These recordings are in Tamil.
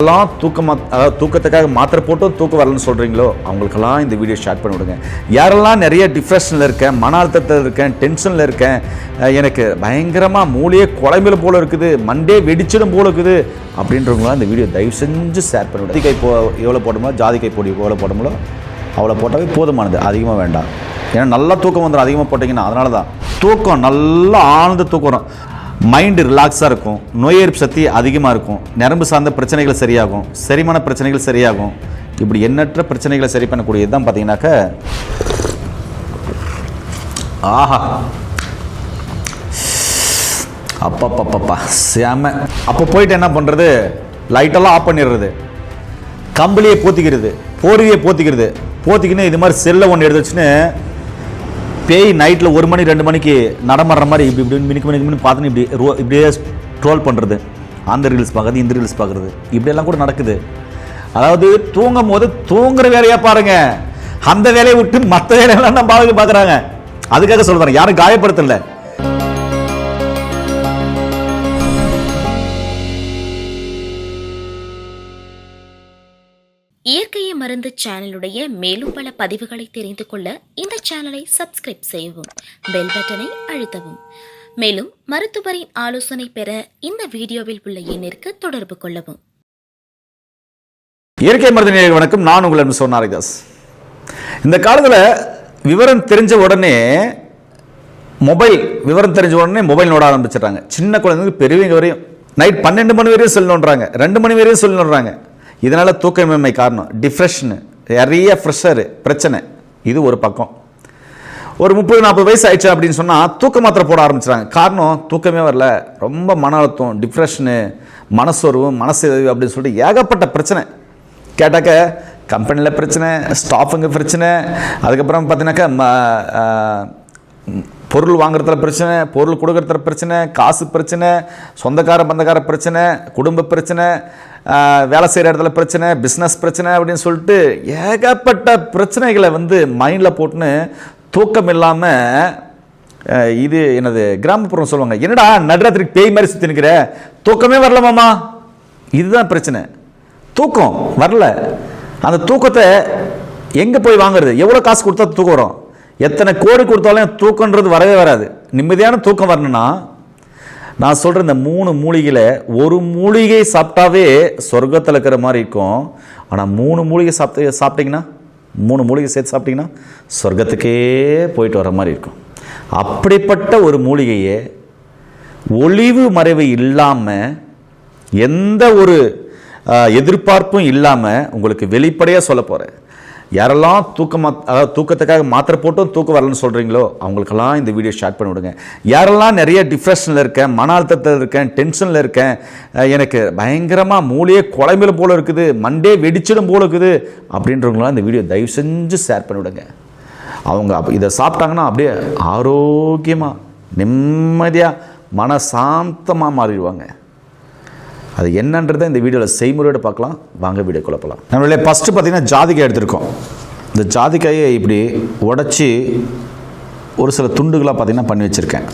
எல்லாம் தூக்கத்துக்காக மாத்திரை போட்டும் தூக்கம் வரலன்னு சொல்கிறீங்களோ அவங்களுக்கெல்லாம் இந்த வீடியோ ஷேர் பண்ணி விடுங்க. யாரெல்லாம் நிறைய டிப்ரெஷனில் இருக்கேன், மன அழுத்தத்தில் இருக்கேன், டென்ஷனில் இருக்கேன், எனக்கு பயங்கரமாக மூளையே குழம்பில போல் இருக்குது, மண்டே வெடிச்சிடும் போல் இருக்குது அப்படின்றவங்களாம் இந்த வீடியோ தயவு செஞ்சு ஷேர் பண்ணி விடுங்க. எவ்வளோ போடணுமோ, ஜாதிக்காய் பொடி எவ்வளோ போடணுமோ அவ்வளோ போட்டாவே போதுமானது, அதிகமாக வேண்டாம். ஏன்னா நல்லா தூக்கம் வந்துடும் அதிகமாக போட்டிங்கன்னா. அதனால தான் தூக்கம் நல்லா ஆழ்ந்த தூக்கம் வரும், மைண்டு ரிலாக்ஸாக இருக்கும், நோய் எதிர்ப்பு சக்தி அதிகமாக இருக்கும், நரம்பு சார்ந்த பிரச்சனைகள் சரியாகும், செரிமான பிரச்சனைகள் சரியாகும். இப்படி எண்ணற்ற பிரச்சனைகளை சரி பண்ணக்கூடியது தான் பார்த்தீங்கன்னாக்க ஆஹா அப்பப்பப்பப்பா சேம. அப்போ போயிட்டு என்ன பண்ணுறது, லைட்டெல்லாம் ஆஃப் பண்ணிடுறது, கம்பளியை போத்திக்கிறது, போர்வையை போத்திக்கின்னு இது மாதிரி செல்லை ஒன்று எடுத்து வச்சுன்னு பேய் நைட்டில் 1 மணி 2 மணிக்கு நடமாடுற மாதிரி இப்படி மினிக்கு பார்த்துன்னு இப்படியே ட்ரோல் பண்ணுறது, அந்த ரீல்ஸ் பார்க்குறது, இந்த ரீல்ஸ் பார்க்குறது, இப்படியெல்லாம் கூட நடக்குது. அதாவது தூங்கும் போது தூங்குற வேலையாக பாருங்க, அந்த வேலையை விட்டு மற்ற வேலையெல்லாம் நம்ம பார்க்குறாங்க. அதுக்காக சொல்கிறேன், யாரும் காயப்படுத்தல. இயற்கையை மருந்து சேனலுடைய மேலும் பல பதிவுகளை தெரிந்து கொள்ள இந்த சேனலை சப்ஸ்கிரைப் செய்யவும், பெல் பட்டனை அழுத்தவும். மேலும் மருத்துவரின் ஆலோசனை பெற இந்த வீடியோவில் உள்ள எண்ணிற்கு தொடர்பு கொள்ளவும். இயற்கை மருந்து நேயர்களுக்கு வணக்கம். நான் உங்கள் அன்பு சோனாரிதாஸ். இந்த காலத்தில் விவரம் தெரிஞ்ச உடனே மொபைல் நோட ஆரம்பிச்சிடுறாங்க. சின்ன குழந்தைங்க பெரியவங்க வரையும் நைட் 12 மணி வரையும் சொல்லணுன்றாங்க, 2 மணி வரையும் சொல்லணுன்றாங்க. இதனால் தூக்கமின்மை காரணம், டிப்ரெஷனு, நிறைய ப்ரெஷரு பிரச்சனை. இது ஒரு பக்கம். ஒரு 30-40 வயசு ஆயிடுச்சு அப்படின்னு சொன்னால் தூக்க மாத்திரை போட ஆரம்பிச்சிடுறாங்க. காரணம் தூக்கமே வரல, ரொம்ப மன அழுத்தம், டிப்ரெஷனு, மனசோர்வு, மனசிதைவு அப்படின்னு சொல்லிட்டு ஏகப்பட்ட பிரச்சனை. கேட்டாக்க கம்பெனியில் பிரச்சனை, ஸ்டாஃபுங்க பிரச்சனை, அதுக்கப்புறம் பார்த்தீங்கன்னாக்கா பொருள் வாங்குறதுல பிரச்சனை, பொருள் கொடுக்கறதுல பிரச்சனை, காசு பிரச்சனை, சொந்தக்கார பிரச்சனை, குடும்ப பிரச்சனை, வேலை செய்கிற இடத்துல பிரச்சனை, பிஸ்னஸ் பிரச்சனை அப்படின்னு சொல்லிட்டு ஏகப்பட்ட பிரச்சனைகளை மைண்டில் போட்டுன்னு தூக்கம் இல்லாமல் இது என்னது கிராமப்புறம் சொல்லுவாங்க, என்னடா நடுராத்திரிக்கு பேய் மாதிரி சுற்றி நிற்கிற, தூக்கமே வரலமாமா. இதுதான் பிரச்சனை, தூக்கம் வரல. அந்த தூக்கத்தை எங்கே போய் வாங்குறது, எவ்வளோ காசு கொடுத்தா தூக்கம் வரும், எத்தனை கோடி கொடுத்தாலும் தூக்கன்றது வரவே வராது. நிம்மதியான தூக்கம் வரணும்னா நான் சொல்கிற இந்த 3 மூலிகையில் ஒரு மூலிகை சாப்பிட்டாவே சொர்க்கத்தில் இருக்கிற மாதிரி இருக்கும். ஆனால் 3 மூலிகை சாப்பிட்டீங்கன்னா 3 மூலிகை சேர்த்து சாப்பிட்டீங்கன்னா சொர்க்கத்துக்கே போயிட்டு வர மாதிரி இருக்கும். அப்படிப்பட்ட ஒரு மூலிகையை ஒளிவு மறைவு இல்லாமல், எந்த ஒரு எதிர்பார்ப்பும் இல்லாமல் உங்களுக்கு வெளிப்படையாக சொல்ல போகிறேன். யாரெல்லாம் தூக்கத்துக்காக மாத்திரை போட்டும் தூக்கம் வரலன்னு சொல்கிறீங்களோ அவங்களுக்கெல்லாம் இந்த வீடியோ ஷேர் பண்ணி விடுங்க. யாரெல்லாம் நிறைய டிப்ரெஷனில் இருக்கேன், மன அழுத்தத்தில் இருக்கேன், டென்ஷனில் இருக்கேன், எனக்கு பயங்கரமாக மூளையே குழம்பில போல் இருக்குது, மண்டே வெடிச்சிடும் போல் இருக்குது அப்படின்றவங்களாம் இந்த வீடியோ தயவு செஞ்சு ஷேர் பண்ணி விடுங்க. அவங்க இதை சாப்பிட்டாங்கன்னா அப்படியே ஆரோக்கியமாக, நிம்மதியாக, மனசாந்தமாக மாறிடுவாங்க. அது என்னன்றதை இந்த வீடியோவில் செய்முறையோடு பார்க்கலாம். வாங்க வீடியோக்குள்ள போகலாம். நம்மளே ஃபஸ்ட்டு பார்த்தீங்கன்னா ஜாதிக்காய் எடுத்திருக்கோம். இந்த ஜாதிக்காயை இப்படி உடச்சி ஒரு சில துண்டுகளாக பார்த்தீங்கன்னா பண்ணி வச்சுருக்கேன்.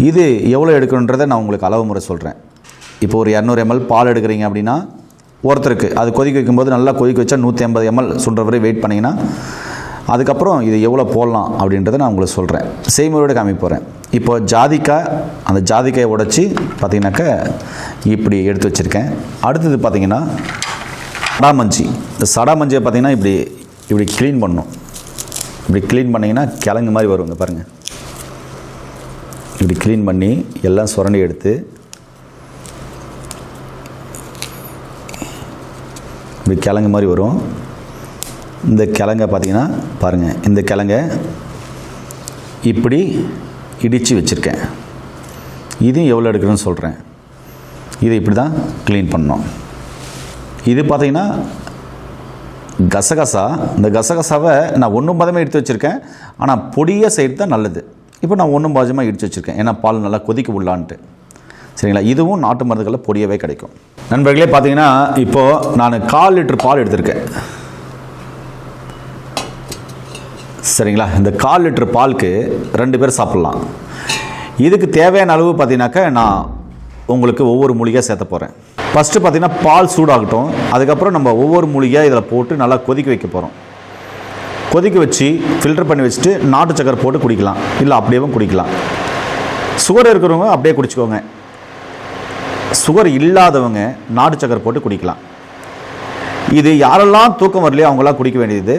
இது எவ்வளோ எடுக்கணுன்றதை நான் உங்களுக்கு அளவு முறை சொல்கிறேன். இப்போ ஒரு 200 ml பால் எடுக்கிறீங்க அப்படின்னா ஒருத்தருக்கு அது கொதிக்க வைக்கும்போது நல்லா கொதிக்க வச்சா 150 ml சுண்டுற வரை வெயிட் பண்ணிங்கன்னா அதுக்கப்புறம் இது எவ்வளோ போடலாம் அப்படின்றத நான் உங்களுக்கு சொல்கிறேன், செய்முறையோடு காமிக்க போகிறேன். இப்போ அந்த ஜாதிக்காயை உடைச்சி பார்த்திங்கனாக்கா இப்படி எடுத்து வச்சுருக்கேன். அடுத்தது பார்த்திங்கன்னா சடாமஞ்சி. இந்த சடாமஞ்சியை பார்த்திங்கன்னா இப்படி க்ளீன் பண்ணணும். இப்படி க்ளீன் பண்ணிங்கன்னா கிழங்கு மாதிரி வரும். இங்கே பாருங்கள், இப்படி க்ளீன் பண்ணி எல்லாம் சுரண்டி எடுத்து இப்படி கிழங்கு மாதிரி வரும். இந்த கிழங்கை பார்த்திங்கன்னா பாருங்கள், இந்த கிழங்கை இப்படி இடித்து வச்சுருக்கேன். இதுவும் எவ்வளோ எடுக்கிறேன்னு சொல்கிறேன். இது இப்படி தான் க்ளீன் பண்ணோம். இது பார்த்திங்கன்னா கசகசா. இந்த கசகசாவை நான் 1 பாதமாக எடுத்து வச்சுருக்கேன். ஆனால் பொடியாக செய்கிறது தான் நல்லது. இப்போ நான் 1 பாதமாக இடித்து வச்சுருக்கேன், ஏன்னா பால் நல்லா கொதிக்க விடலான்ட்டு. சரிங்களா? இதுவும் நாட்டு மருந்துகளில் பொடியவே கிடைக்கும். நண்பர்களே பார்த்திங்கன்னா இப்போது நான் 1/4 லிட்டர் பால் எடுத்திருக்கேன். சரிங்களா? இந்த 1/4 லிட்டர் பாலுக்கு 2 பேர் சாப்பிட்லாம். இதுக்கு தேவையான அளவு பார்த்தீங்கன்னாக்கா நான் உங்களுக்கு ஒவ்வொரு மூலிகையாக சேர்த்த போகிறேன். ஃபஸ்ட்டு பார்த்திங்கன்னா பால் சூடாகட்டும். அதுக்கப்புறம் நம்ம ஒவ்வொரு மூலிகையாக இதில் போட்டு நல்லா கொதிக்க வைக்க போகிறோம். கொதிக்க வச்சு ஃபில்டர் பண்ணி வச்சுட்டு நாட்டு சக்கரை போட்டு குடிக்கலாம், இல்லை அப்படியேவும் குடிக்கலாம். சுகர் இருக்கிறவங்க அப்படியே குடிச்சிக்கோங்க. சுகர் இல்லாதவங்க நாட்டு சக்கரை போட்டு குடிக்கலாம். இது யாரெல்லாம் தூக்கம் வரலையோ அவங்களாம் குடிக்க வேண்டியது.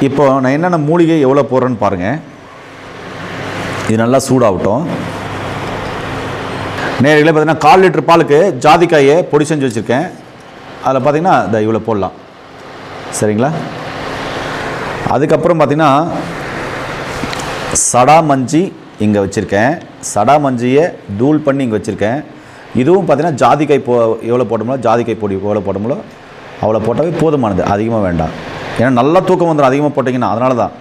இப்போ நான் என்னென்ன மூலிகை எவ்வளோ போடுறேன்னு பாருங்கள். இது நல்லா சூடாகட்டும். நேரில் பார்த்தீங்கன்னா 1/4 லிட்டர் பாலுக்கு ஜாதிக்காயை பொடி செஞ்சு வச்சுருக்கேன். அதில் பார்த்தீங்கன்னா இந்த இவ்வளோ போடலாம், சரிங்களா? அதுக்கப்புறம் பார்த்தீங்கன்னா சடாமஞ்சி இங்கே வச்சுருக்கேன். சடாமஞ்சியை தூள் பண்ணி இங்கே வச்சுருக்கேன். இதுவும் பார்த்தீங்கன்னா ஜாதிக்காய் எவ்வளோ போட்டோம்னா ஜாதிக்காய் பொடி எவ்வளோ போட்டோம்லோ அவ்வளோ போட்டாவே போதுமானது, அதிகமாக வேண்டாம். ஏன்னா நல்லா தூக்கம் வந்துடும் அதிகமாக போட்டிங்கன்னா, அதனால தான்.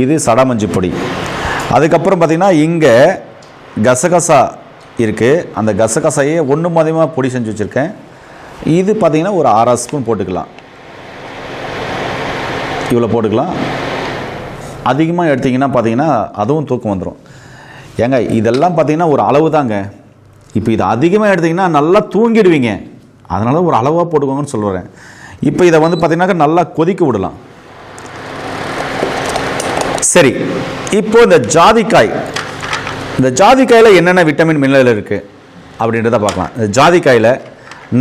இது சடாமஞ்சி பொடி. அதுக்கப்புறம் பார்த்திங்கன்னா இங்கே கசகசா இருக்குது. அந்த கசகசாயை ஒன்று அதிகமாக பொடி செஞ்சு வச்சுருக்கேன். இது பார்த்திங்கன்னா ஒரு 1/2 ஸ்பூன் போட்டுக்கலாம், இவ்வளோ போட்டுக்கலாம். அதிகமாக எடுத்திங்கன்னா பார்த்திங்கன்னா அதுவும் தூக்கம் வந்துடும். ஏங்க இதெல்லாம் பார்த்திங்கன்னா ஒரு அளவு தாங்க. இப்போ இது அதிகமாக எடுத்திங்கன்னா நல்லா தூங்கிடுவீங்க, அதனால ஒரு அளவாக போட்டுக்கோங்கன்னு சொல்லுறேன். இப்போ இதை வந்து பார்த்திங்கனாக்கா நல்லா கொதிக்க விடலாம். சரி, இப்போது இந்த ஜாதிக்காயில் என்னென்ன விட்டமின் மினரல் இருக்குது அப்படின்றத பார்க்கலாம். இந்த ஜாதிக்காயில்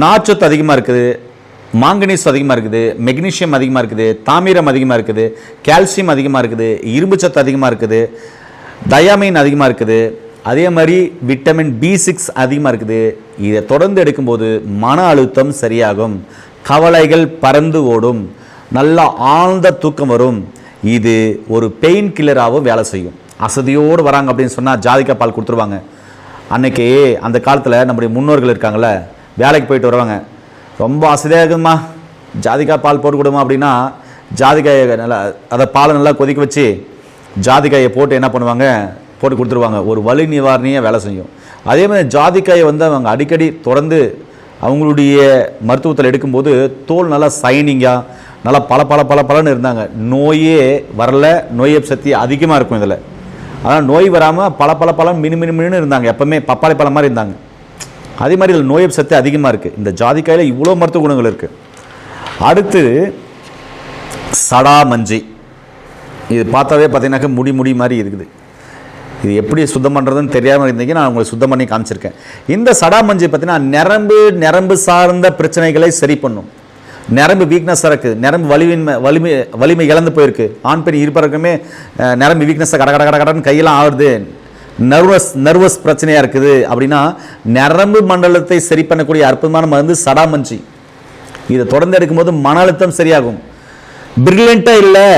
நார்ச்சத்து அதிகமாக இருக்குது, மாங்கனீஸ் அதிகமாக இருக்குது, மெக்னீஷியம் அதிகமாக இருக்குது, தாமிரம் அதிகமாக இருக்குது, கால்சியம் அதிகமாக இருக்குது, இரும்பு சத்து அதிகமாக இருக்குது, தயாமின் அதிகமாக இருக்குது, அதே மாதிரி விட்டமின் B6 அதிகமாக இருக்குது. இதை தொடர்ந்து எடுக்கும்போது மன அழுத்தம் சரியாகும், கவலைகள் பறந்து ஓடும், நல்லா ஆழ்ந்த தூக்கம் வரும். இது ஒரு பெயின் கில்லராகவும் வேலை செய்யும். அசதியோடு வராங்க அப்படின்னு சொன்னால் ஜாதிக்காய் பால் கொடுத்துருவாங்க. அன்றைக்கி அந்த காலத்தில் நம்முடைய முன்னோர்கள் இருக்காங்கள, வேலைக்கு போயிட்டு வருவாங்க, ரொம்ப அசதியாக இருக்குதும்மா ஜாதிக்காய் பால் போட்டு கொடுமா அப்படின்னா ஜாதிக்காயை நல்லா அதை பாலை நல்லா கொதிக்க வச்சு ஜாதிக்காயை போட்டு என்ன பண்ணுவாங்க, போட்டு கொடுத்துருவாங்க. ஒரு வலி நிவாரணியாக வேலை செய்யும். அதே மாதிரி ஜாதிக்காயை வந்து அவங்க அடிக்கடி தொடர்ந்து அவங்களுடைய மருத்துவத்தில் எடுக்கும்போது தோல் நல்லா சைனிங்காக நல்லா பலன்னு இருந்தாங்க. நோயே வரல, நோய் சக்தி அதிகமாக இருக்கும் இதில். ஆனால் நோய் வராமல் பல மினு இருந்தாங்க, எப்போவுமே பப்பாளி பழம் மாதிரி இருந்தாங்க. அதே மாதிரி இதில் நோய் சக்தி அதிகமாக இருக்குது. இந்த ஜாதிக்காயில் இவ்வளோ மருத்துவ குணங்கள் இருக்குது. அடுத்து சடாமஞ்சி. இது பார்த்தாவே பார்த்தீங்கன்னாக்கா முடி மாதிரி இருக்குது. இது எப்படி சுத்தம் பண்ணுறதுன்னு தெரியாமல் இருந்தீங்க, நான் உங்களுக்கு சுத்தம் பண்ணி காமிச்சிருக்கேன். இந்த சடாமஞ்சி பார்த்தீங்கன்னா நரம்பு சார்ந்த பிரச்சனைகளை சரி பண்ணும். நரம்பு வீக்னஸாக இருக்குது, நரம்பு வலிமை இழந்து போயிருக்கு. ஆண் பெண் இருப்பறக்குமே நரம்பு வீக்னஸாக கடன்னு கையெல்லாம் ஆகுது, நர்வஸ் பிரச்சனையாக இருக்குது அப்படின்னா நரம்பு மண்டலத்தை சரி பண்ணக்கூடிய அற்புதமான மருந்து சடாமஞ்சி. இதை தொடர்ந்து எடுக்கும்போது மன அழுத்தம் சரியாகும். பிரில்லியண்ட்டாக இல்லை,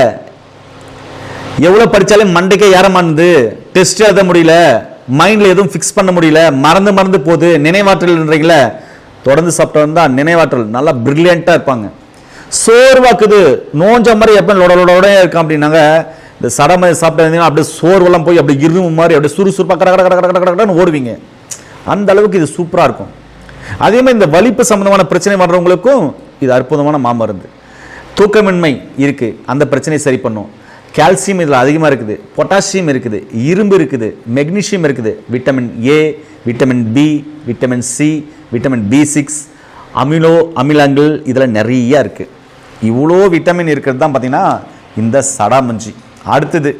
எவ்வளோ படித்தாலும் மண்டைக்கே ஏறமானது, டெஸ்ட் எழுத முடியல, மைண்டில் எதுவும் ஃபிக்ஸ் பண்ண முடியல, மறந்து போகுது, நினைவாற்றல்ன்றீங்கள, தொடர்ந்து சாப்பிட்டு வந்தால் நினைவாற்றல் நல்லா பிரில்லியண்ட்டாக இருப்பாங்க. சோர்வாக்குது, நோஞ்ச மாதிரி எப்போ லோட இருக்கான் அப்படின்னாங்க, இந்த சடமை சாப்பிட்டு இருந்தீங்கன்னா அப்படியே சோர்வெல்லாம் போய் அப்படி இரும்பு மாதிரி அப்படியே சுறுசுறுப்பாக கடன்னு ஓடுவீங்க. அந்த அளவுக்கு இது சூப்பராக இருக்கும். அதே மாதிரி இந்த வலிப்பு சம்பந்தமான பிரச்சனை வர்றவங்களுக்கும் இது அற்புதமான மாமருந்து. தூக்கமின்மை இருக்குது, அந்த பிரச்சனையை சரி பண்ணும். கால்சியம் இதில் அதிகமாக இருக்குது, பொட்டாசியம் இருக்குது, இரும்பு இருக்குது, மெக்னீஷியம் இருக்குது, vitamin A, vitamin B, vitamin C, vitamin B6, அமிலங்கள் இதில் நிறைய இருக்குது. இவ்வளோ விட்டமின் இருக்கிறது தான் பார்த்திங்கன்னா இந்த சடாமஞ்சி. அடுத்தது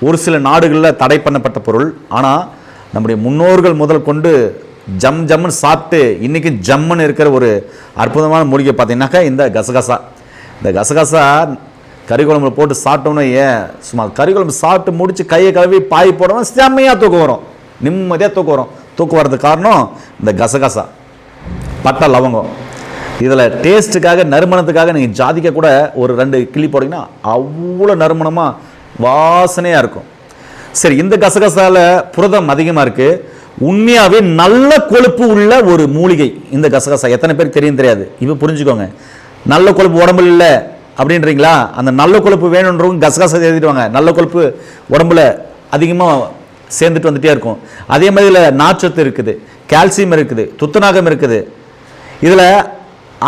ஒரு சில நாடுகளில் தடை பண்ணப்பட்ட பொருள், ஆனால் நம்முடைய முன்னோர்கள் முதல் கொண்டு ஜம்முன்னு சாப்பிட்டு இன்றைக்கி ஜம்முன்னு இருக்கிற ஒரு அற்புதமான மூலிகை பார்த்திங்கனாக்கா இந்த கசகசா. இந்த கசகசா கறி குழம்புல போட்டு சாப்பிட்டோம்னா சும்மா கறி குழம்பு சாப்பிட்டு முடிச்சு கையை கழுவி பாய் போடணும், செம்மையாக தூக்கம் வரும், நிம்மதியாக தூக்கம் வரும். தூக்கம் வர்றதுக்கு காரணம் இந்த கசகசா, பட்டை, லவங்கம். இதில் டேஸ்ட்டுக்காக நறுமணத்துக்காக நீங்கள் ஜாதிக்காய் கூட ஒரு 2 கிள்ளி போட்டிங்கன்னா அவ்வளோ நறுமணமாக வாசனையாக இருக்கும். சரி, இந்த கசகசாவில் புரதம் அதிகமாக இருக்குது. உண்மையாகவே நல்ல கொழுப்பு உள்ள ஒரு மூலிகை இந்த கசகசா. எத்தனை பேருக்கு தெரியும் தெரியாது, இப்போ புரிஞ்சுக்கோங்க. நல்ல கொழுப்பு உடம்புல இல்லை அப்படின்றீங்களா, அந்த நல்ல கொழுப்பு வேணுன்றவங்க கசகசா எழுதிடுவாங்க. நல்ல கொழுப்பு உடம்புல அதிகமாக சேர்ந்துட்டு வந்துட்டே இருக்கும். அதே மாதிரி இதில் நார்ச்சத்து இருக்குது, கால்சியம் இருக்குது, துத்தநாகம் இருக்குது. இதில்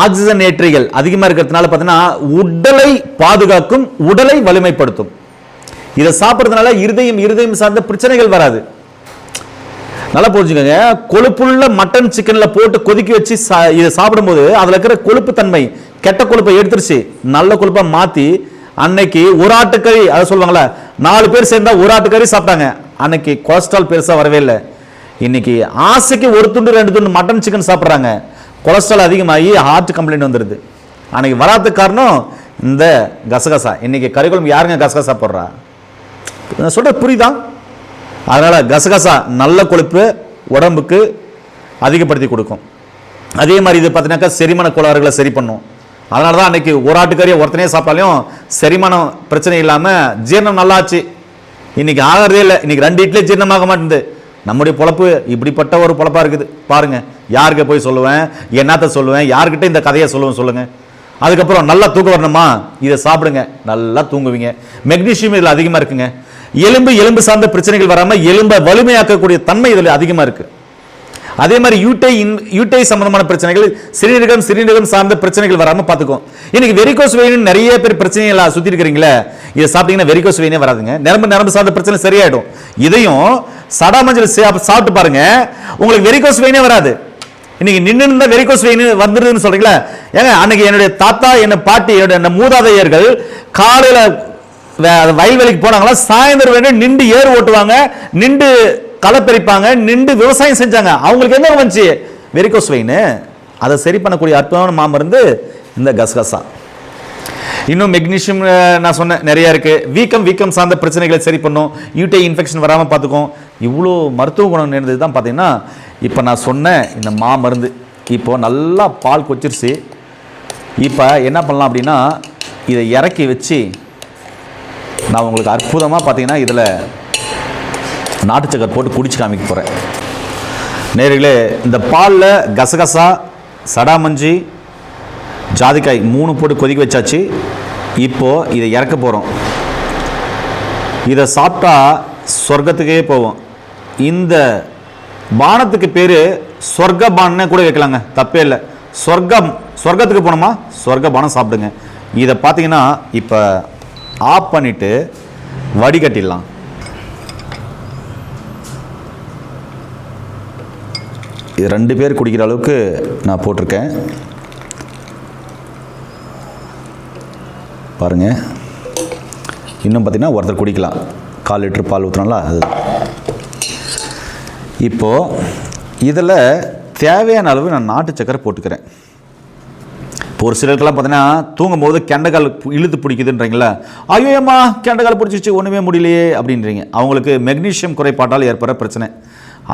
ஆக்சிஜன் ஏற்றிகள் அதிகமாக இருக்கிறதுனால பார்த்தீங்கன்னா உடலை பாதுகாக்கும், உடலை வலிமைப்படுத்தும். இதை சாப்பிட்றதுனால இருதயம் சார்ந்த பிரச்சனைகள் வராது. நல்லா புரிஞ்சுக்கோங்க. கொழுப்புள்ள மட்டன் சிக்கன்ல போட்டு கொதிக்க வச்சு இதை சாப்பிடும்போது அதுல இருக்கிற கொழுப்பு தன்மை கெட்ட கொழுப்பை எடுத்துருச்சு, நல்ல கொழுப்பை மாத்தி அன்னைக்கு ஒரு ஆட்டுக்கறி, அதை சொல்லுவாங்களே 4 பேர் சேர்ந்தா ஒரு ஆட்டுக்கறி சாப்பிட்டாங்க, அன்னைக்கு கொலஸ்ட்ரால் பெருசா வரவே இல்லை. இன்னைக்கு ஆசைக்கு ஒரு துண்டு 2 துண்டு மட்டன் சிக்கன் சாப்பிட்றாங்க, கொலஸ்ட்ரால் அதிகமாகி ஹார்ட் கம்ப்ளைண்ட் வந்துடுது. அன்னைக்கு வராதுக்கு காரணம் இந்த கசகசா. இன்னைக்கு கறிக்குழம்பு யாருங்க கசகசா போடுறா? சொல்ற புரியுதா? அதனால கசகசா நல்ல கொழுப்பு உடம்புக்கு அதிகப்படுத்தி கொடுக்கும். அதே மாதிரி இது பார்த்தீங்கன்னாக்கா செரிமான கோளாறுகளை சரி பண்ணும். அதனால தான் அன்னைக்கு ஒரு ஆட்டுக்கறியை ஒருத்தனே சாப்பிட்டாலையும் செரிமானம் பிரச்சனை இல்லாமல் ஜீரணம் நல்லாச்சு. இன்னைக்கு ஆகிறதே இல்லை. இன்னைக்கு 2 இட்லி ஜீரணமாக மாட்டேங்குது. நம்முடைய பொழப்பு இப்படிப்பட்ட ஒரு பொழப்பா இருக்குது பாருங்க. யாருக்கு போய் சொல்லுவேன், என்னத்த சொல்லுவேன், யாருக்கிட்ட இந்த கதையை சொல்லுவேன் சொல்லுங்க. அதுக்கப்புறம் நல்லா தூக்கம் வரணுமா, இதை சாப்பிடுங்க, நல்லா தூங்குவீங்க. மெக்னீசியம் இதில் அதிகமாக இருக்குங்க. எலும்பு சார்ந்த பிரச்சனைகள் வராமல் எலும்பை வலிமையாக்கக்கூடிய தன்மை இதில் அதிகமாக இருக்கு. அதே மாதிரி யூட்டை சம்பந்தமான பிரச்சனைகள், சிறுநீரகம் சார்ந்த பிரச்சனைகள் வராமல் பார்த்துக்கும். இன்னைக்கு வெரிகோஸ் வெயின் நிறைய பேர் பிரச்சனைகள் சுற்றி இருக்கிறீங்களே, இதை சாப்பிட்டீங்கன்னா வெரிகோஸ் வெயினே வராதுங்க. நரம்பு சார்ந்த பிரச்சனை சரியாயிடும். இதையும் சடாமஞ்சள் சாப்பிட்டு பாருங்க, உங்களுக்கு வெரிகோஸ் வெயினே வராது. இன்னைக்கு நின்று வெரிகோஸ் வெயின் வந்துருதுன்னு சொல்றீங்களா? ஏங்க அன்னைக்கு என்னுடைய தாத்தா, என்ன பாட்டி, என்னுடைய மூதாதையர்கள் காலையில வயல்வெளிக்கு போனாங்களா, சாயந்தரம் வேணும் நின்று ஏறு ஓட்டுவாங்க, நின்று களை பறிப்பாங்க, நின்று விவசாயம் செஞ்சாங்க. அவங்களுக்கு என்ன வந்துச்சு? Varicose vein. அதை சரி பண்ணக்கூடிய அற்புதமான மாமருந்து இந்த கசகசா. இன்னும் மெக்னீசியம் நான் சொன்னேன் நிறைய இருக்கு. வீக்கம் சார்ந்த பிரச்சனைகளை சரி பண்ணும், யூட்டை இன்ஃபெக்ஷன் வராமல் பார்த்துக்கும். இவ்வளோ மருத்துவ குணம் நேர்ந்தது தான் பார்த்தீங்கன்னா இப்போ நான் சொன்ன இந்த மாமருந்து. இப்போ நல்லா பால் கொச்சிருச்சு. இப்போ என்ன பண்ணலாம் அப்படின்னா, இதை இறக்கி வச்சு நான் உங்களுக்கு அற்புதமாக பார்த்தீங்கன்னா இதில் நாட்டு சக்கரை போட்டு குடிச்சு காமிக்க போகிறேன். நேர்களே, இந்த பாலில் கசகசா, சடாமஞ்சி, ஜாதிக்காய் 3 போட்டு கொதிக்க வச்சாச்சு. இப்போது இதை இறக்க போகிறோம். இதை சாப்பிட்டா சொர்க்கத்துக்கே போவோம். இந்த பானத்துக்கு பேர் சொர்க்க பானம்னே கூட வைக்கலாங்க, தப்பே இல்லை. சொர்க்கத்துக்கு போனோமா சொர்க்க பானம் சாப்பிடுங்க. இதை பார்த்தீங்கன்னா இப்போ ஆஃப் பண்ணிவிட்டு வடிகட்டிடலாம். இது 2 பேர் குடிக்கிற அளவுக்கு நான் போட்டிருக்கேன் பாருங்க. இன்னும் பார்த்தீங்கன்னா ஒருத்தர் குடிக்கலாம், 1/4 லிட்டர் பால் ஊற்றுனால அது. இப்போது இதில் தேவையான அளவு நான் நாட்டு சக்கரை போட்டுக்கிறேன். இப்போ ஒரு சிலருக்கெல்லாம் பார்த்தீங்கன்னா தூங்கும் போது கெண்டைக்கால் இழுத்து பிடிக்குதுன்றீங்களா, ஐயோம்மா கெண்டைக்கால் பிடிச்சிச்சு ஒன்றுமே முடியலையே அப்படின்றீங்க. அவங்களுக்கு மெக்னீசியம் குறைபாட்டால் ஏற்படுற பிரச்சனை,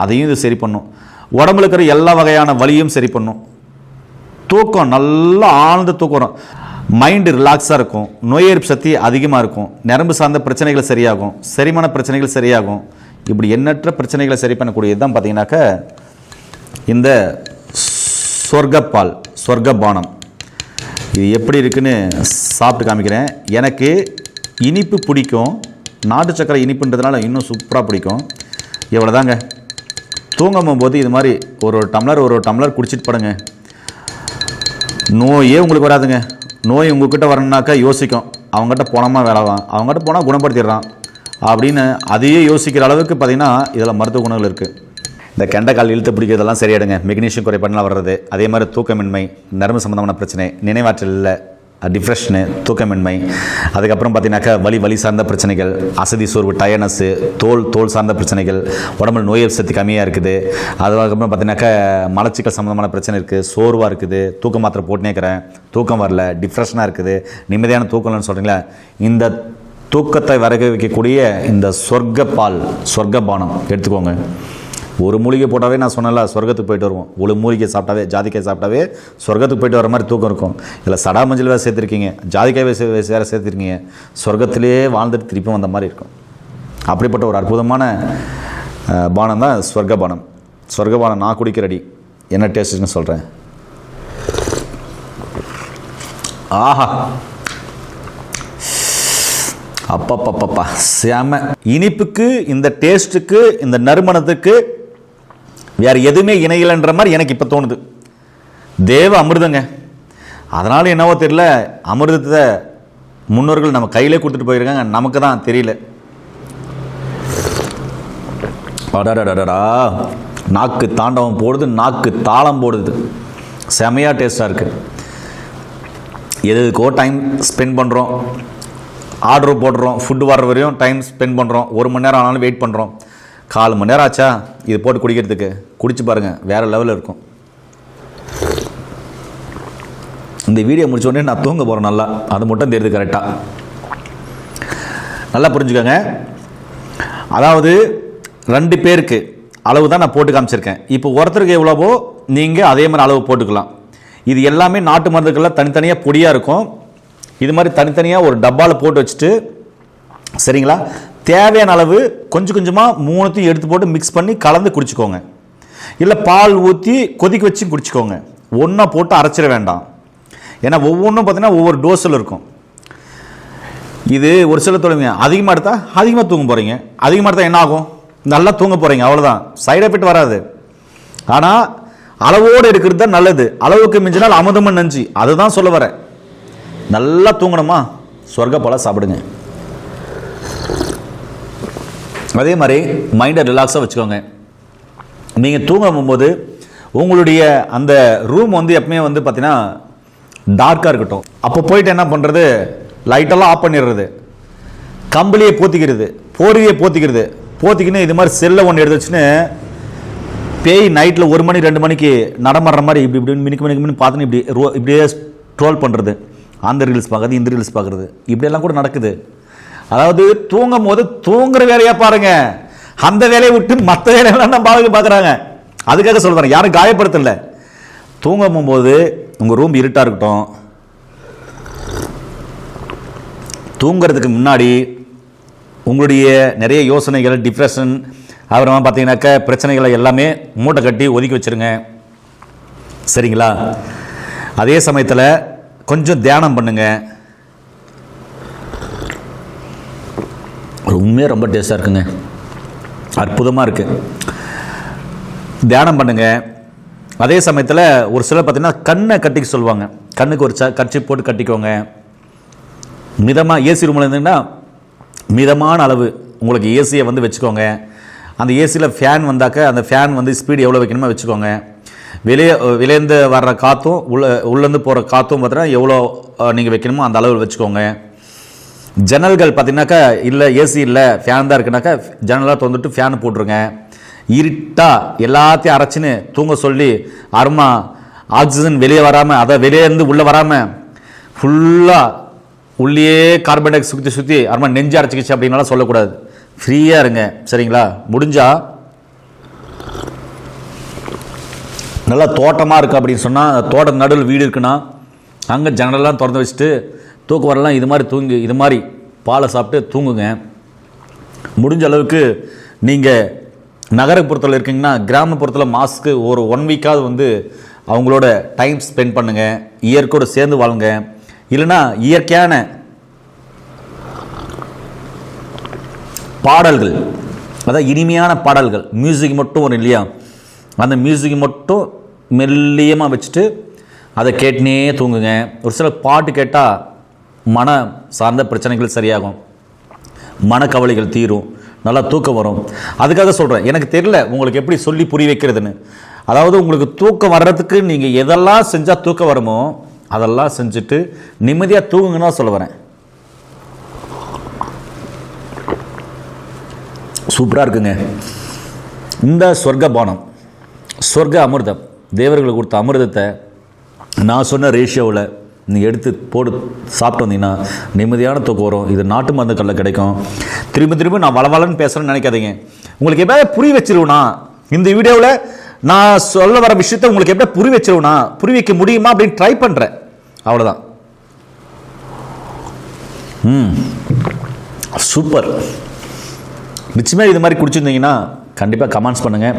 அதையும் இது சரி பண்ணும். உடம்புல இருக்கிற எல்லா வகையான வலியும் சரி பண்ணும். தூக்கம் நல்லா ஆழ்ந்த தூக்கம் வரும், மைண்டு ரிலாக்ஸாக இருக்கும், நோய் எதிர்ப்பு சக்தி அதிகமாக இருக்கும், நரம்பு சார்ந்த பிரச்சனைகள் சரியாகும், செரிமான பிரச்சனைகள் சரியாகும். இப்படி எண்ணற்ற பிரச்சனைகளை சரி பண்ணக்கூடியது தான் பார்த்தீங்கன்னாக்க இந்த சொர்க்கப்பால், சொர்க்கபானம். இது எப்படி இருக்குன்னு சாப்பிட்டு காமிக்கிறேன். எனக்கு இனிப்பு பிடிக்கும், நாட்டு சக்கரை இனிப்புன்றதுனால இன்னும் சூப்பராக பிடிக்கும். இவ்வளோ தாங்க. தூங்கும் போது இது மாதிரி ஒரு டம்ளர் குடிச்சிட்டு படுங்க, நோயே உங்களுக்கு வராதுங்க. நோய் உங்ககிட்ட வரணுன்னாக்கா யோசிக்கும், அவங்ககிட்ட போனோமா வேலைவான், அவங்ககிட்ட போனால் குணப்படுத்திடுறான் அப்படின்னு அதையே யோசிக்கிற அளவுக்கு பார்த்திங்கன்னா இதில் மருத்துவ குணங்கள் இருக்குது. இந்த கெண்டைக்கால் இழுத்து பிடிக்கிறதெல்லாம் சரியாயிடுங்க, மெக்னீசியம் குறைபாடுலாம் வர்றது. அதே மாதிரி தூக்கமின்மை, நரம்பு சம்மந்தமான பிரச்சனை, நினைவாற்றல் இல்லை, டிப்ரெஷனு, தூக்கமின்மை, அதுக்கப்புறம் பார்த்தீங்கன்னாக்கா வலி சார்ந்த பிரச்சனைகள், அசதி சோர்வு, டயர்னஸ்ஸு, தோல் சார்ந்த பிரச்சனைகள், உடம்புல நோய் எதிர்ப்பு சக்தி கம்மியாக இருக்குது. அதுக்கப்புறம் பார்த்தீங்கன்னாக்கா மலச்சிக்கல் சம்மந்தமான பிரச்சனை இருக்குது, சோர்வாக இருக்குது, தூக்க மாத்திரை போட்டுனே இருக்கிறேன், தூக்கம் வரல, டிப்ரெஷனாக இருக்குது, நிம்மதியான தூக்கம் இல்லைன்னு சொல்கிறீங்களா, இந்த தூக்கத்தை வர வைக்கக்கூடிய இந்த சொர்க்கப்பால், சொர்க்கபானம் எடுத்துக்கோங்க. ஒரு மூலிகை போட்டாவே நான் சொன்னல சொர்க்கத்துக்கு போயிட்டு வருவோம். ஒரு மூலிகை சாப்பிட்டாவே, ஜாதிக்காய் சாப்பிட்டாவே சொர்க்கத்துக்கு போயிட்டு வர மாதிரி தூக்கம் இருக்கும். இதில் சடாமஞ்சள் வேறு சேர்த்துருக்கீங்க, ஜாதிக்காய் வேறு சேர்த்துருக்கீங்க, சொர்க்கத்திலே வாழ்ந்துட்டு திருப்பி வந்த மாதிரி இருக்கும். அப்படிப்பட்ட ஒரு அற்புதமான பானம் தான் சொர்க்கபானம். சொர்க்கபானம் நான் குடிக்கிற அடி என்ன டேஸ்ட்டுன்னு சொல்கிறேன். ஆஹா, அப்பப்பப்பப்பா செம. இனிப்புக்கு, இந்த டேஸ்ட்டுக்கு, இந்த நறுமணத்துக்கு வேறு எதுவுமே இணையில்ன்ற மாதிரி எனக்கு இப்போ தோணுது. தேவ அமிர்தங்க. அதனால என்னவோ தெரியல, அமிர்தத்தை முன்னோர்கள் நம்ம கையிலே கொடுத்துட்டு போயிருக்காங்க, நமக்கு தான் தெரியல. அடாடாடாடா. நாக்கு தாண்டவம் போடுது, நாக்கு தாளம் போடுது, செமையாக டேஸ்ட்டாக இருக்குது. எதுக்கோ டைம் ஸ்பெண்ட் பண்ணுறோம், ஆர்டர் போடுறோம், ஃபுட்டு வர்ற வரையும் டைம் ஸ்பெண்ட் பண்ணுறோம், 1 மணி நேரம் ஆனாலும் வெயிட் பண்ணுறோம். 4 மணி நேரம் ஆச்சா இது போட்டு குடிக்கிறதுக்கு, குடிச்சு பாருங்கள், வேறு லெவலில் இருக்கும். இந்த வீடியோ முடிச்ச உடனே நான் தூங்க போகிறேன். நல்லா அது மட்டும் தெரியுது கரெக்டாக. நல்லா புரிஞ்சுக்கோங்க. அதாவது 2 பேருக்கு அளவு தான் நான் போட்டு காமிச்சிருக்கேன். இப்போ ஒருத்தருக்கு எவ்வளவோ நீங்கள் அதே மாதிரி அளவு போட்டுக்கலாம். இது எல்லாமே நாட்டு மருந்துகளில் தனித்தனியாக பொடியாக இருக்கும். இது மாதிரி தனித்தனியாக ஒரு டப்பாவில் போட்டு வச்சுட்டு, சரிங்களா, தேவையான அளவு கொஞ்சம் கொஞ்சமாக 3த்தையும் எடுத்து போட்டு மிக்ஸ் பண்ணி கலந்து குடிச்சிக்கோங்க. இல்லை பால் ஊற்றி கொதிக்க வச்சு குடிச்சிக்கோங்க. ஒன்றா போட்டு அரைச்சிட வேண்டாம். ஏன்னா ஒவ்வொன்றும் பார்த்தீங்கன்னா ஒவ்வொரு டோஸில் இருக்கும். இது ஒரு சில தொழிலுங்க அதிகமாக எடுத்தால் அதிகமாக தூங்க போகிறீங்க, அதிகமாக எடுத்தால் என்ன ஆகும், நல்லா தூங்க போகிறீங்க, அவ்வளோதான், சைடு எஃபெக்ட் வராது. ஆனால் அளவோடு இருக்கிறது தான் நல்லது. அளவுக்கு மிஞ்சினால் அமுதமும் நஞ்சு, அதுதான் சொல்ல வரேன். நல்லா தூங்கணுமா, சொர்க்க பழம் சாப்பிடுங்க. அதே மாதிரி மைண்டை ரிலாக்ஸாக வச்சுக்கோங்க. நீங்கள் தூங்க போகும்போது உங்களுடைய அந்த ரூம் வந்து எப்பவுமே வந்து பார்த்தீங்கன்னா டார்க்காக இருக்கட்டும். அப்போ போயிட்டு என்ன பண்ணுறது, லைட்டெல்லாம் ஆஃப் பண்ணிடுறது, கம்பளியை போத்திக்கிறது, போர்வையை போத்திக்கிறது. போத்திக்கின்னு இது மாதிரி செல்லை ஒன்று எடுத்து வச்சுன்னு பேய் நைட்டில் 1 மணி 2 மணிக்கு நடமாடுற மாதிரி இப்படி இப்படி மினிக்கு பார்த்துன்னு இப்படியே ட்ரோல் பண்ணுறது, அந்த ரீல்ஸ் பார்க்குறது, இந்த ரீல்ஸ் பார்க்குறது, இப்படியெல்லாம் கூட நடக்குது. அதாவது தூங்கும் போது தூங்குற வேலையாக பாருங்க, அந்த வேலையை விட்டு மற்ற வேலையெல்லாம் நம்ம பார்க்குறாங்க. அதுக்காக சொல்கிறேன், யாரும் காயப்படுத்தல. தூங்கும் போது உங்கள் ரூம் இருட்டாக இருக்கட்டும். தூங்கிறதுக்கு முன்னாடி உங்களுடைய நிறைய யோசனைகள், டிப்ரெஷன், அப்புறமா பார்த்தீங்கன்னாக்கா பிரச்சனைகளை எல்லாமே மூட்டை கட்டி ஒதுக்கி வச்சுருங்க, சரிங்களா. அதே சமயத்தில் கொஞ்சம் தியானம் பண்ணுங்க. உண்மையாக ரொம்ப டேஸ்டாக இருக்குங்க, அற்புதமாக இருக்குது. தியானம் பண்ணுங்க. அதே சமயத்தில் ஒரு சிலர் பார்த்தீங்கன்னா கண்ணை கட்டிக்க சொல்லுவாங்க. கண்ணுக்கு ஒரு கட்சி போட்டு கட்டிக்கோங்க. மிதமாக ஏசி ரூமில் இருந்தீங்கன்னா மிதமான அளவு உங்களுக்கு ஏசியை வந்து வச்சுக்கோங்க. அந்த ஏசியில் ஃபேன் வந்தாக்க அந்த ஃபேன் வந்து ஸ்பீடு எவ்வளோ வைக்கணுமோ வச்சுக்கோங்க. வெளியேந்து வர்ற காற்றும் உள்ளேருந்து போகிற காற்றும் பார்த்தீங்கன்னா எவ்வளோ நீங்கள் வைக்கணுமோ அந்த அளவில் வச்சுக்கோங்க. ஜன்னல்கள் பார்த்தீங்கன்னாக்கா இல்லை ஏசி இல்லை ஃபேன் தான் இருக்குனாக்கா ஜன்னலாக திறந்துட்டு ஃபேன் போட்டுருங்க. இருட்டாக எல்லாத்தையும் அரைச்சின்னு தூங்க சொல்லி அருமா ஆக்சிஜன் வெளியே வராமல், அதை வெளியேருந்து உள்ளே வராமல் ஃபுல்லாக உள்ளே கார்பன் டை ஆக்சைடு சுற்றி அருமா நெஞ்சு அரைச்சிக்கிச்சு அப்படின்னாலாம் சொல்லக்கூடாது. ஃப்ரீயாக இருங்க, சரிங்களா. முடிஞ்சால் நல்லா தோட்டமாக இருக்குது அப்படின்னு சொன்னால், தோட்ட நடுவில் வீடு இருக்குன்னா அங்கே ஜன்னலெல்லாம் திறந்து வச்சுட்டு தூக்கம் வரலாம் இது மாதிரி பாலை சாப்பிட்டு தூங்குங்க. முடிஞ்ச அளவுக்கு நீங்கள் நகரப்புறத்தில் இருக்கீங்கன்னா கிராமப்புறத்தில் மாஸ்க்கு ஒரு 1 வீக்காவது வந்து அவங்களோட டைம் ஸ்பெண்ட் பண்ணுங்கள், இயற்கையோடு சேர்ந்து வாழுங்க. இல்லைன்னா இயற்கையான பாடல்கள், அதாவது இனிமையான பாடல்கள், மியூசிக் மட்டும் வரும் இல்லையா, அந்த மியூசிக் மட்டும் மெல்லியமாக வச்சுட்டு அதை கேட்டுனே தூங்குங்க. ஒரு சில பாட்டு கேட்டால் மன சார்ந்த பிரச்சனைகள் சரியாகும், மனக்கவலைகள் தீரும், நல்லா தூக்கம் வரும். அதுக்காக சொல்கிறேன், எனக்கு தெரியல உங்களுக்கு எப்படி சொல்லி புரிய வைக்கிறதுன்னு. அதாவது உங்களுக்கு தூக்கம் வர்றதுக்கு நீங்கள் எதெல்லாம் செஞ்சால் தூக்கம் வருமோ அதெல்லாம் செஞ்சுட்டு நிம்மதியாக தூங்குங்கன்னு சொல்ல வரேன். சூப்பராக இருக்குங்க இந்த சொர்க்கபானம், சொர்க்க அமிர்தம், தேவர்களுக்கு கொடுத்த அமிர்தத்தை நான் சொன்ன ரேஷியோவில் நீங்கள் எடுத்து போட்டு சாப்பிட்டு வந்தீங்கன்னா நிம்மதியான தூக்கம் வரும். இது நாட்டு மருந்துகளில் கிடைக்கும். திரும்ப நான் வளவலன்னு பேசுகிறேன்னு நினைக்காதீங்க. உங்களுக்கு எப்படியாவது புரிய வச்சிருவேனா, இந்த வீடியோவில் நான் சொல்ல வர விஷயத்தை உங்களுக்கு எப்படி புரிய வச்சிருவேனா, புரிய வைக்க முடியுமா அப்படின்னு ட்ரை பண்ணுறேன், அவ்வளோதான். சூப்பர். நிச்சயமாக இது மாதிரி குடிச்சிருந்தீங்கன்னா கண்டிப்பாக கமெண்ட்ஸ் பண்ணுங்கள்.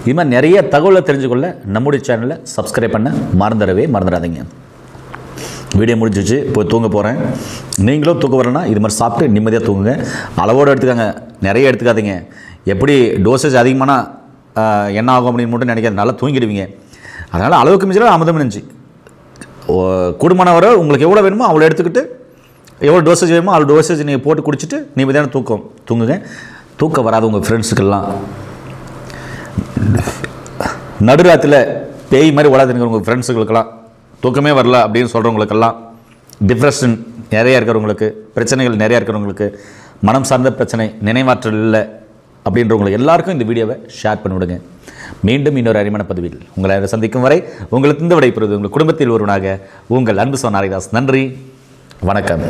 இது மாதிரி நிறைய தகவலை தெரிஞ்சுக்கொள்ள நம்முடைய சேனலை சப்ஸ்கிரைப் பண்ண மறந்துடாதீங்க. வீடியோ முடிஞ்சிச்சு, போய் தூங்க போகிறேன். நீங்களும் தூக்க வரலன்னா இது மாதிரி சாப்பிட்டு நிம்மதியாக தூங்குங்க. அளவோடு எடுத்துக்காங்க, நிறைய எடுத்துக்காதீங்க. எப்படி டோசேஜ் அதிகமான என்ன ஆகும் அப்படின்னு மட்டும் நினைக்காது, நல்லா தூங்கிடுவீங்க. அதனால் அளவுக்கு மிஞ்சினா அமுதம் நெஞ்சு. கூடுமான வரை உங்களுக்கு எவ்வளோ வேணுமோ அவ்வளோ எடுத்துக்கிட்டு, எவ்வளோ டோசேஜ் வேணுமோ அவ்வளோ டோசேஜ் நீங்கள் போட்டு குடிச்சிட்டு நிம்மதியான தூங்குங்க. தூக்கம் வராது உங்கள் ஃப்ரெண்ட்ஸுக்கெல்லாம். நடுராத்தில் பேய் மாதிரி உலாதுங்க உங்கள் ஃப்ரெண்ட்ஸுகளுக்கெல்லாம் தூக்கமே வரல அப்படின்னு சொல்கிறவங்களுக்கெல்லாம், டிப்ரெஷன் நிறையா இருக்கிறவங்களுக்கு, பிரச்சனைகள் நிறையா இருக்கிறவங்களுக்கு, மனம் சார்ந்த பிரச்சனை, நினைவாற்றல் இல்லை அப்படின்றவங்களுக்கு எல்லாருக்கும் இந்த வீடியோவை ஷேர் பண்ணிவிடுங்க. மீண்டும் இன்னொரு அருமையான பதிவில் உங்களை சந்திக்கும் வரை உங்களுக்கு இந்த விடைபெறுவது உங்கள் குடும்பத்தில் ஒருவனாக உங்கள் அன்பு சோன் ஹரிதாஸ். நன்றி, வணக்கம்.